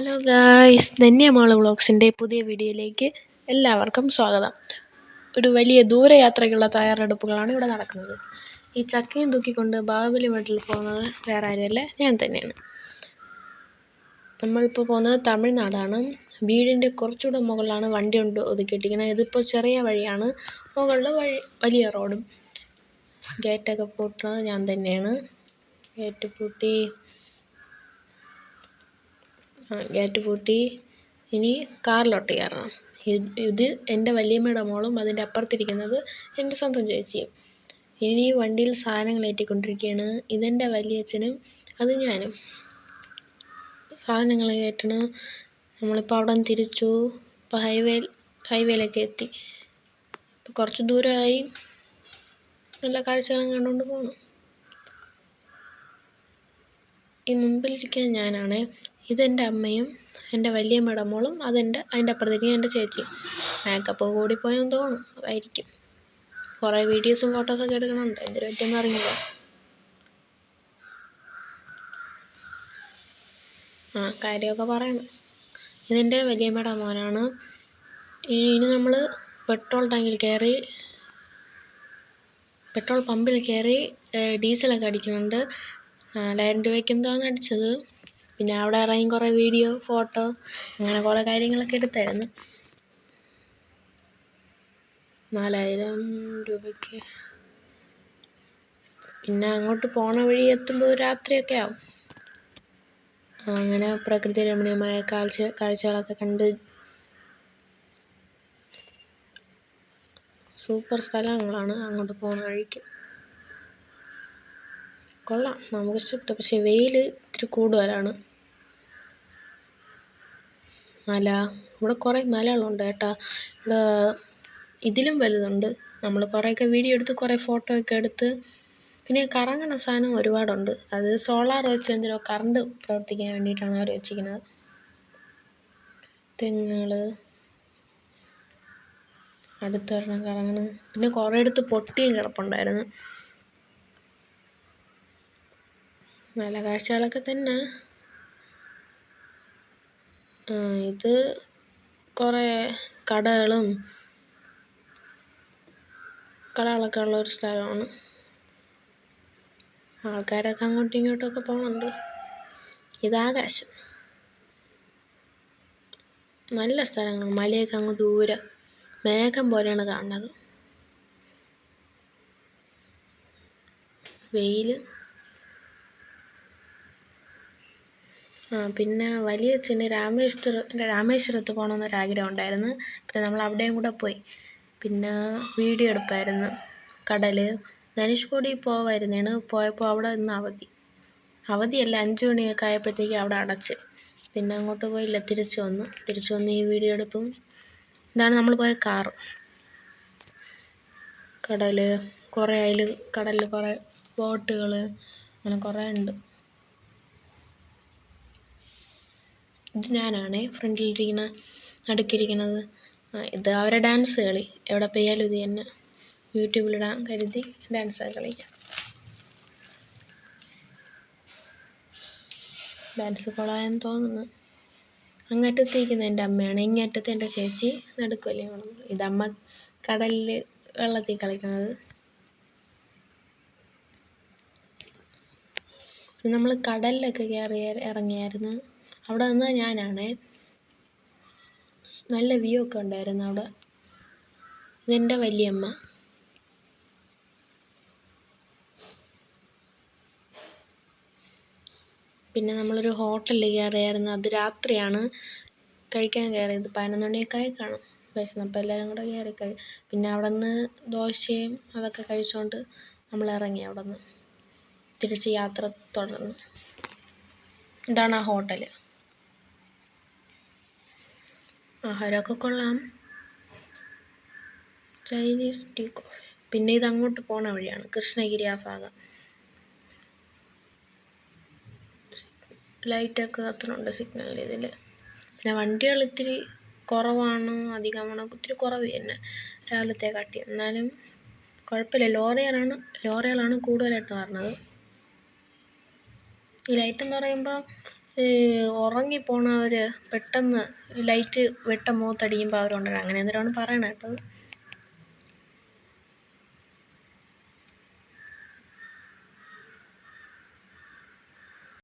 Hello guys, ധന്യമാള വ്ളോഗ്സിൻ്റെ പുതിയ വീഡിയോയിലേക്ക് എല്ലാവർക്കും സ്വാഗതം. ഒരു വലിയ ദൂരയാത്രയ്ക്കുള്ള തയ്യാറെടുപ്പുകളാണ് ഇവിടെ നടക്കുന്നത്. ഈ ചക്കയും തൂക്കിക്കൊണ്ട് ബാഹുബലി വീട്ടിൽ പോകുന്നത് വേറെ ആരുമല്ല, ഞാൻ തന്നെയാണ്. നമ്മളിപ്പോൾ പോകുന്നത് തമിഴ്നാടാണ്. വീടിൻ്റെ കുറച്ചുകൂടെ മുകളിലാണ് വണ്ടി കൊണ്ട് ഒതുക്കിയിട്ടിരിക്കുന്നത്. ഇതിപ്പോൾ ചെറിയ വഴിയാണ്, മുകളിൽ വഴി വലിയ റോഡും. ഗേറ്റൊക്കെ പൂട്ടുന്നത് ഞാൻ തന്നെയാണ്. ഗേറ്റ് പൂട്ടി ഇനി കാറിലോട്ട് കയറണം. ഇത് എൻ്റെ വല്യമ്മയുടെ മോളും അതിൻ്റെ അപ്പുറത്തിരിക്കുന്നത് എൻ്റെ സ്വന്തം ചേച്ചിയും. ഇനി വണ്ടിയിൽ സാധനങ്ങൾ ഏറ്റിക്കൊണ്ടിരിക്കുകയാണ്. ഇതെൻ്റെ വലിയച്ഛനും അത് ഞാനും. സാധനങ്ങൾ കയറ്റണ്. നമ്മളിപ്പോൾ അവിടെ നിന്ന് തിരിച്ചു. ഇപ്പോൾ ഹൈവേയിലേക്ക് എത്തി. ഇപ്പോൾ കുറച്ച് ദൂരമായി. നല്ല കാഴ്ചകളും കണ്ടുകൊണ്ട് പോകണം. ഈ മുമ്പിലിരിക്കുന്ന ഞാനാണ്. ഇതെൻ്റെ അമ്മയും എൻ്റെ വല്യമ്മയുടെ മോളും അതിൻ്റെ അപ്പുറത്തേക്ക് എൻ്റെ ചേച്ചിയും. മേക്കപ്പ് കൂടിപ്പോയെന്ന് തോന്നുന്നു, അതായിരിക്കും. കുറേ വീഡിയോസും ഫോട്ടോസൊക്കെ എടുക്കണുണ്ട്. എന്തിനു പറ്റിയെന്ന് അറിയില്ല. കാര്യമൊക്കെ പറയണം. ഇതെൻ്റെ വല്യമ്മയുടെ മോനാണ്. ഇനി നമ്മൾ പെട്രോൾ പമ്പിൽ കയറി ഡീസലൊക്കെ അടിക്കുന്നുണ്ട്. 4000 രൂപയ്ക്ക് എന്താണ് അടിച്ചത്. പിന്നെ അവിടെ ഇറങ്ങി കുറേ വീഡിയോ, ഫോട്ടോ, അങ്ങനെ കുറേ കാര്യങ്ങളൊക്കെ എടുത്തായിരുന്നു. 4000 രൂപയ്ക്ക്. പിന്നെ അങ്ങോട്ട് പോണ വഴി എത്തുമ്പോൾ രാത്രിയൊക്കെ ആവും. അങ്ങനെ പ്രകൃതി രമണീയമായ കാഴ്ചകളൊക്കെ കണ്ട് സൂപ്പർ സ്ഥലങ്ങളാണ് അങ്ങോട്ട് പോകുന്ന വഴിക്ക്. കൊള്ളാം, നമുക്ക് ഇഷ്ടപ്പെട്ടു. പക്ഷെ വെയിൽ ഇത്തിരി കൂടുതലാണ്. ഇവിടെ കുറേ മലകളുണ്ട് കേട്ടോ. ഇവിടെ ഇതിലും വലുതുണ്ട്. നമ്മൾ കുറേയൊക്കെ വീഡിയോ എടുത്ത് കുറേ ഫോട്ടോ ഒക്കെ എടുത്ത്. പിന്നെ കറങ്ങണ സാധനം ഒരുപാടുണ്ട്. അത് സോളാർ വെച്ച് എന്തിനോ കറണ്ട് പ്രവർത്തിക്കാൻ വേണ്ടിയിട്ടാണ് അവർ വെച്ചിരിക്കുന്നത്. തെങ്ങുകൾ അടുത്തൊരെണ്ണം കറങ്ങണ്. പിന്നെ കുറേ അടുത്ത് പൊട്ടിയും കിടപ്പുണ്ടായിരുന്നു. നല്ല കാഴ്ചകളൊക്കെ തന്നെ. ഇത് കുറേ കടകളൊക്കെ ഉള്ളൊരു സ്ഥലമാണ്. ആൾക്കാരൊക്കെ അങ്ങോട്ടും ഇങ്ങോട്ടുമൊക്കെ പോകുന്നുണ്ട്. ഇതാകാശം. നല്ല സ്ഥലങ്ങൾ. മലയൊക്കെ അങ്ങ് ദൂരെ മേഘം പോലെയാണ് കാണുന്നത്. വെയിൽ. പിന്നെ വലിയച്ഛന് രാമേശ്വരത്ത് പോകണമെന്നൊരാഗ്രഹം ഉണ്ടായിരുന്നു. പിന്നെ നമ്മൾ അവിടെയും കൂടെ പോയി. പിന്നെ വീഡിയോ എടുപ്പായിരുന്നു. കടൽ. ധനുഷ്കോടി പോവായിരുന്നേണ്. പോയപ്പോൾ അവിടെ ഇന്ന് അവധിയല്ല, 5 മണിയൊക്കെ ആയപ്പോഴത്തേക്ക് അവിടെ അടച്ച്. പിന്നെ അങ്ങോട്ട് പോയില്ല, തിരിച്ചു വന്ന് ഈ വീഡിയോ എടുപ്പും. ഇതാണ് നമ്മൾ പോയ കാറ്. കടലിൽ കുറേ ബോട്ടുകൾ, അങ്ങനെ കുറേ ഉണ്ട്. ഇത് ഞാനാണേ നടുക്കിരിക്കുന്നത്. ഇത് അവരെ ഡാൻസ് കളി. എവിടെ പോയാലും ഇത് തന്നെ. യൂട്യൂബിലിടാൻ കരുതി ഡാൻസൊക്കെ കളിക്കാം. ഡാൻസ് കൊള്ളാമെന്ന് തോന്നുന്നു. അങ്ങറ്റത്തിരിക്കുന്ന എൻ്റെ അമ്മയാണ്, ഇങ്ങറ്റത്ത് എൻ്റെ ചേച്ചി, നടുക്കല്ലേ. ഇതമ്മ കടലിൽ വെള്ളത്തിൽ കളിക്കുന്നത്. നമ്മൾ കടലിലൊക്കെ ഇറങ്ങിയായിരുന്നു. അവിടെ നിന്ന് ഞാനാണേ. നല്ല വ്യൂ ഒക്കെ ഉണ്ടായിരുന്നു അവിടെ. ഇതെൻ്റെ വല്യമ്മ. പിന്നെ നമ്മളൊരു ഹോട്ടലിൽ കയറിയായിരുന്നു. അത് രാത്രിയാണ് കഴിക്കാൻ കയറിയത്. 11 മണിയൊക്കെ ആയി കാണും. വിശന്നപ്പോൾ എല്ലാവരും കൂടെ കയറി. പിന്നെ അവിടെ നിന്ന് ദോശയും അതൊക്കെ കഴിച്ചുകൊണ്ട് നമ്മൾ ഇറങ്ങി. അവിടെ നിന്ന് തിരിച്ച് യാത്ര തുടർന്നു. ഇതാണ് ആ ഹോട്ടൽ. ആഹാരമൊക്കെ കൊള്ളാം. Chinese tea coffee. പിന്നെ ഇത് അങ്ങോട്ട് പോണ വഴിയാണ്, കൃഷ്ണഗിരി ആ ഭാഗം. ലൈറ്റൊക്കെ കത്തുന്നുണ്ട് സിഗ്നൽ ഇതിൽ. പിന്നെ വണ്ടികൾ ഇത്തിരി കുറവാണ്, അധികമാണോ ഇത്തിരി കുറവ് തന്നെ രാവിലത്തെ കാട്ടി. എന്നാലും കുഴപ്പമില്ല. ലോറികളാണ് കൂടുതലായിട്ട് വരുന്നത്. ഈ ലൈറ്റ് എന്ന് പറയുമ്പോൾ ഉറങ്ങിപ്പോണവർ പെട്ടെന്ന് ലൈറ്റ് മുഖത്തടിക്കുമ്പോൾ അവരുണ്ടല്ലോ അങ്ങനെ എന്തിനാണ് പറയണ കേട്ടത്.